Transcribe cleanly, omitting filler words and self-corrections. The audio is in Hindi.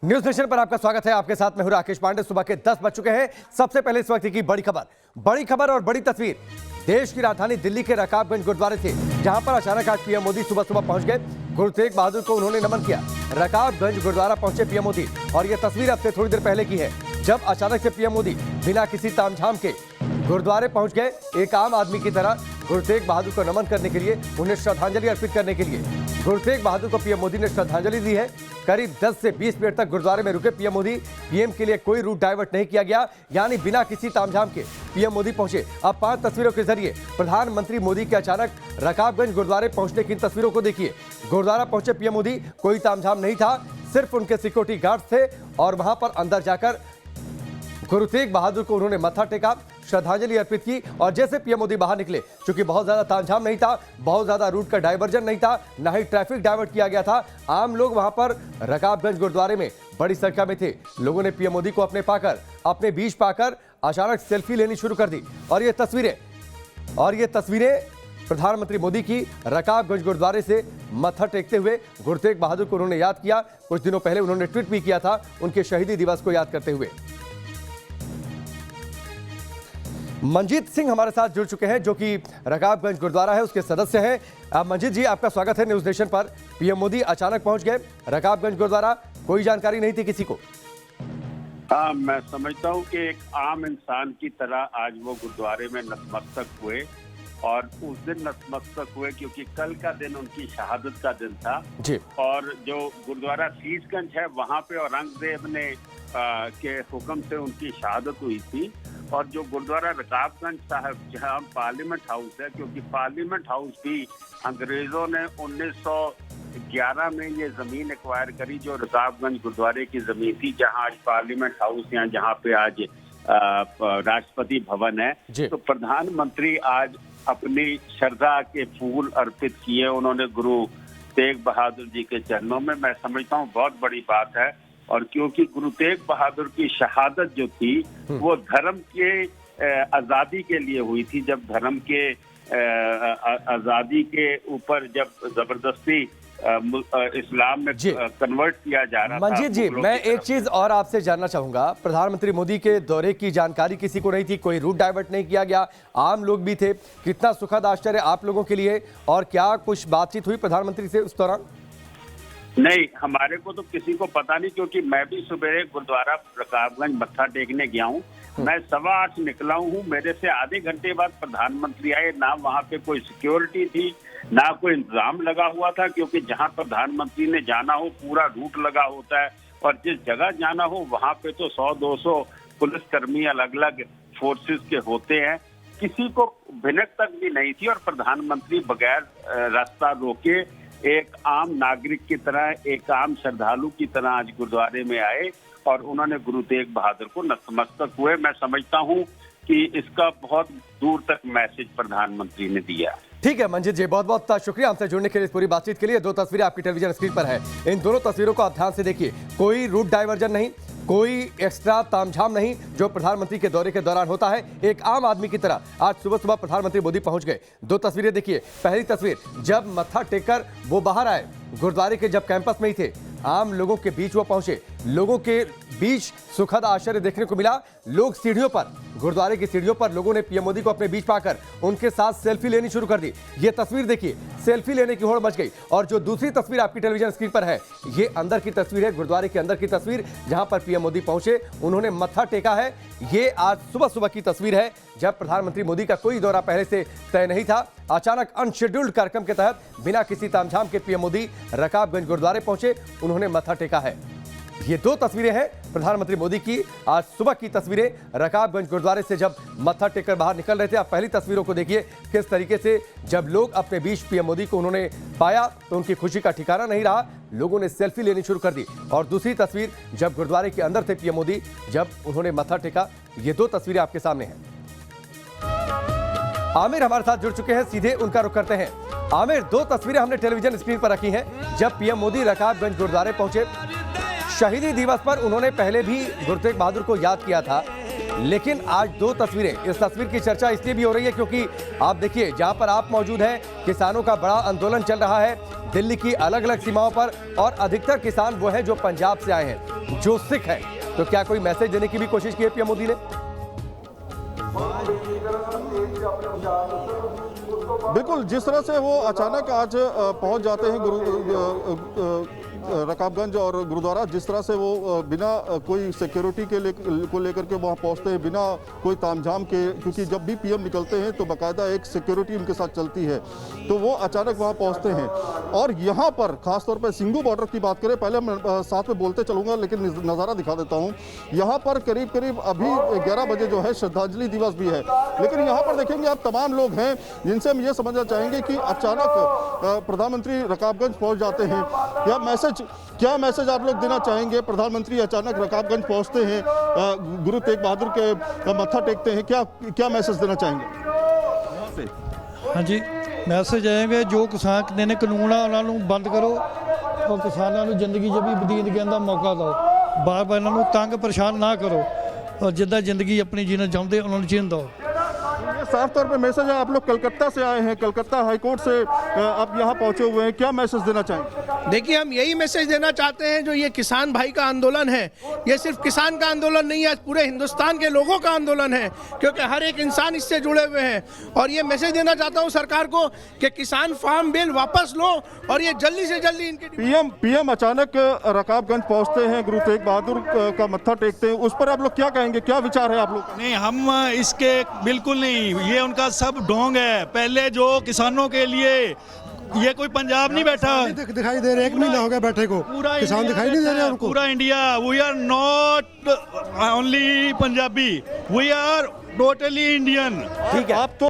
न्यूज नेशन पर आपका स्वागत है। आपके साथ मैं हूं राकेश पांडे। सुबह के 10 बज चुके हैं। सबसे पहले इस वक्त की बड़ी खबर और बड़ी तस्वीर देश की राजधानी दिल्ली के रकाबगंज गुरुद्वारे से, जहां पर अचानक आज पीएम मोदी सुबह सुबह पहुंच गए। गुरु तेग बहादुर को उन्होंने नमन किया। रकाबगंज गुरुद्वारा पहुंचे पीएम मोदी और यह तस्वीर अब से थोड़ी देर पहले की है, जब अचानक से पीएम मोदी बिना किसी तामझाम के गुरुद्वारे पहुंच गए। एक आम आदमी की तरह गुरु तेग बहादुर को नमन करने के लिए, उन्हें श्रद्धांजलि अर्पित करने के लिए गुरु तेग बहादुर को पीएम मोदी ने श्रद्धांजलि दी है। करीब 10 से 20 मिनट तक गुरुद्वारे में रुके पीएम मोदी। पीएम के लिए कोई रूट डाइवर्ट नहीं किया गया, यानी बिना किसी तामझाम के पीएम मोदी पहुंचे। अब 5 तस्वीरों के जरिए प्रधानमंत्री मोदी के अचानक रकाबगंज गुरुद्वारे पहुंचने की इन तस्वीरों को देखिए। गुरुद्वारा पहुंचे पीएम मोदी, कोई तामझाम नहीं था, सिर्फ उनके सिक्योरिटी गार्ड्स थे और वहां पर अंदर जाकर गुरु तेग बहादुर को उन्होंने मत्था टेका, श्रद्धांजलि अर्पित की। और जैसे पीएम मोदी बाहर निकले, क्योंकि बहुत ज्यादा तामझाम नहीं था, बहुत ज्यादा रूट का डाइवर्जन नहीं था, ना ही ट्रैफिक डाइवर्ट किया गया था। आम लोग वहां पर रकाबगंज गुरुद्वारे में बड़ी संख्या में थे। लोगों ने पीएम मोदी को अपने बीच पाकर अचानक सेल्फी लेनी शुरू कर दी। और ये तस्वीरें प्रधानमंत्री मोदी की रकाबगंज गुरुद्वारे से मत्था टेकते हुए गुरु तेग बहादुर को उन्होंने याद किया। कुछ दिनों पहले उन्होंने ट्वीट भी किया था उनके शहीदी दिवस को याद करते हुए। मंजीत सिंह हमारे साथ जुड़ चुके हैं, जो कि रकाबगंज गुरुद्वारा है उसके सदस्य हैं। मंजीत जी, आपका स्वागत है न्यूज नेशन पर। पीएम मोदी अचानक पहुंच गए रकाबगंज गुरुद्वारा, कोई जानकारी नहीं थी किसी को। हाँ, मैं समझता हूँ कि एक आम इंसान की तरह आज वो गुरुद्वारे में नतमस्तक हुए। और उस दिन नतमस्तक हुए क्योंकि कल का दिन उनकी शहादत का दिन था जी। और जो गुरुद्वारा शीशगंज है वहाँ पे औरंगजेब ने के हुक्म से उनकी शहादत हुई थी। और जो गुरुद्वारा रकाबगंज साहब, जहाँ पार्लियामेंट हाउस है, क्योंकि पार्लियामेंट हाउस भी अंग्रेजों ने 1911 में ये जमीन एक्वायर करी, जो रकाबगंज गुरुद्वारे की जमीन थी, जहाँ आज पार्लियामेंट हाउस या जहाँ पे आज राष्ट्रपति भवन है। तो प्रधानमंत्री आज अपनी श्रद्धा के फूल अर्पित किए उन्होंने गुरु तेग बहादुर जी के चरणों में। मैं समझता हूँ बहुत बड़ी बात है। और क्योंकि गुरु तेग बहादुर की शहादत जो थी वो धर्म के आज़ादी के लिए हुई थी। जब धर्म के आज़ादी के ऊपर जब जबरदस्ती इस्लाम में कन्वर्ट किया जा रहा था। मंजीत जी, मैं एक चीज और आपसे जानना चाहूंगा। प्रधानमंत्री मोदी के दौरे की जानकारी किसी को नहीं थी, कोई रूट डाइवर्ट नहीं किया गया, आम लोग भी थे। कितना सुखद आश्चर्य आप लोगों के लिए। और क्या कुछ बातचीत हुई प्रधानमंत्री से उस दौरान? नहीं, हमारे को तो किसी को पता नहीं, क्योंकि मैं भी सुबह गुरुद्वारा रकाबगंज मत्था टेकने गया हूँ। मैं 8:15 निकला हूँ। मेरे से आधे घंटे बाद प्रधानमंत्री आए। ना वहाँ पे कोई सिक्योरिटी थी, ना कोई इंतजाम लगा हुआ था, क्योंकि जहाँ प्रधानमंत्री ने जाना हो पूरा रूट लगा होता है। और जिस जगह जाना हो वहाँ पे तो 100-200 पुलिसकर्मी अलग अलग फोर्सेस के होते हैं। किसी को भिनक तक भी नहीं थी। और प्रधानमंत्री बगैर रास्ता रोके एक आम नागरिक की तरह, एक आम श्रद्धालु की तरह आज गुरुद्वारे में आए और उन्होंने गुरु तेग बहादुर को नतमस्तक हुए। मैं समझता हूँ कि इसका बहुत दूर तक मैसेज प्रधानमंत्री ने दिया। ठीक है मंजीत जी, बहुत बहुत शुक्रिया हमसे जुड़ने के लिए, इस पूरी बातचीत के लिए। 2 तस्वीरें आपकी टेलीविजन स्क्रीन पर है। इन दोनों तस्वीरों को आप ध्यान से देखिए। कोई रूट डाइवर्जन नहीं, कोई एक्स्ट्रा तामझाम नहीं, जो प्रधानमंत्री के दौरे के दौरान होता है। एक आम आदमी की तरह आज सुबह सुबह प्रधानमंत्री मोदी पहुंच गए। 2 तस्वीरें देखिए। पहली तस्वीर जब मत्था टेककर वो बाहर आए, गुरुद्वारे के जब कैंपस में ही थे, आम लोगों के बीच वो पहुंचे। लोगों के बीच सुखद आश्चर्य देखने को मिला। लोग सीढ़ियों पर, गुरुद्वारे की सीढ़ियों पर लोगों ने पीएम मोदी को अपने बीच पाकर उनके साथ सेल्फी लेनी शुरू कर दी। ये तस्वीर देखिए, सेल्फी लेने की होड़ मच गई। और जो दूसरी तस्वीर आपकी टेलीविजन स्क्रीन पर है, ये अंदर की तस्वीर है, गुरुद्वारे के अंदर की तस्वीर, जहां पर पीएम मोदी पहुंचे, उन्होंने मत्था टेका है। ये आज सुबह सुबह की तस्वीर है, जब प्रधानमंत्री मोदी का कोई दौरा पहले से तय नहीं था। अचानक अनशेड्यूल्ड कार्यक्रम के तहत बिना किसी तामझाम के पीएम मोदी रकाबगंज गुरुद्वारे पहुंचे, उन्होंने मत्था टेका है। ये 2 तस्वीरें हैं प्रधानमंत्री मोदी की आज सुबह की तस्वीरें, रकाबगंज गुरुद्वारे से जब मत्था टेककर बाहर निकल रहे थे। आप पहली तस्वीरों को देखिए, किस तरीके से जब लोग अपने बीच पीएम मोदी को उन्होंने पाया तो उनकी खुशी का ठिकाना नहीं रहा, लोगों ने सेल्फी लेनी शुरू कर दी। और दूसरी तस्वीर जब गुरुद्वारे के अंदर थे पीएम मोदी, जब उन्होंने मत्था टेका। ये 2 तस्वीरें आपके सामने हैं। आमिर हमारे साथ जुड़ चुके हैं, सीधे उनका रुख करते हैं। आमिर, 2 तस्वीरें हमने टेलीविजन स्क्रीन पर रखी हैं। जब पीएम मोदी रकाबगंज गुरुद्वारे पहुंचे, शहीदी दिवस पर उन्होंने पहले भी गुरु तेग बहादुर को याद किया था, लेकिन आज 2 तस्वीरें। इस तस्वीर की चर्चा इसलिए भी हो रही है क्योंकि आप देखिए, जहां पर आप मौजूद हैं, किसानों का बड़ा आंदोलन चल रहा है। दिल्ली की अलग अलग सीमाओं पर, और अधिकतर किसान वो हैं जो पंजाब से आए हैं, जो सिख हैं। तो क्या कोई मैसेज देने की भी कोशिश की है पीएम मोदी ने? बिल्कुल, जिस तरह से वो अचानक आज पहुंच जाते हैं रकाबगंज और गुरुद्वारा, जिस तरह से वो बिना कोई सिक्योरिटी को लेकर के वहाँ पहुँचते हैं, बिना कोई तामझाम के, क्योंकि जब भी पीएम निकलते हैं तो बाकायदा एक सिक्योरिटी उनके साथ चलती है, तो वो अचानक वहाँ पहुँचते हैं। और यहाँ पर खासतौर पर सिंघू बॉर्डर की बात करें, पहले मैं साथ में बोलते चलूँगा लेकिन नज़ारा दिखा देता हूँ। यहाँ पर करीब करीब अभी 11 बजे जो है श्रद्धांजलि दिवस भी है, लेकिन यहाँ पर देखेंगे आप तमाम लोग हैं जिनसे हम ये समझना चाहेंगे कि अचानक प्रधानमंत्री रकाबगंज पहुँच जाते हैं। क्या मैसेज आप लोग देना चाहेंगे? प्रधानमंत्री अचानक रकाबगंज पहुंचते हैं, गुरु तेग बहादुर के मत्था टेकते हैं, क्या मैसेज देना चाहेंगे? हाँ जी, मैसेज ਆਏਗੇ ਜੋ ਕਿਸਾਨ ਨੇ ਕਾਨੂੰਨ ਆ ਉਹਨਾਂ ਨੂੰ ਬੰਦ ਕਰੋ ਔਰ ਕਿਸਾਨਾਂ ਨੂੰ ਜ਼ਿੰਦਗੀ ਜਬੀ ਬਦੀਨ ਕਰਨ ਦਾ ਮੌਕਾ ਦਿਓ। ਬਾਰ-ਬਾਰ ਇਹਨਾਂ ਨੂੰ ਤੰਗ ਪਰੇਸ਼ਾਨ ਨਾ ਕਰੋ ਔਰ ਜਿੱਦਾਂ ਜ਼ਿੰਦਗੀ ਆਪਣੀ ਜੀਣਾ ਚਾਹੁੰਦੇ ਉਹਨਾਂ ਨੂੰ ਜੀਣ ਦਿਓ। ये साफ तौर पे मैसेज है। आप लोग कलकत्ता से आए हैं, कलकत्ता हाईकोर्ट से आप यहाँ पहुँचे हुए हैं, क्या मैसेज देना चाहेंगे? देखिए, हम यही मैसेज देना चाहते हैं, जो ये किसान भाई का आंदोलन है, ये सिर्फ किसान का आंदोलन नहीं है, पूरे हिंदुस्तान के लोगों का आंदोलन है, क्योंकि हर एक इंसान इससे जुड़े हुए हैं। और ये मैसेज देना चाहता हूँ सरकार को कि किसान फार्म बिल वापस लो और ये जल्दी से जल्दी इनके पीएम अचानक रकाबगंज पहुँचते हैं, गुरु तेग बहादुर का मत्था टेकते हैं, उस पर आप लोग क्या कहेंगे? क्या विचार है आप लोग? नहीं, हम इसके बिल्कुल नहीं, ये उनका सब ढोंग है। पहले जो किसानों के लिए ये कोई पंजाब नहीं बैठा, दिखाई दे रहे, 1 महीना हो गया बैठे को, पूरा किसान दिखाई नहीं दे रहे उनको। पूरा India, we are not only Punjabi, we are totally Indian. ठीक है, आप तो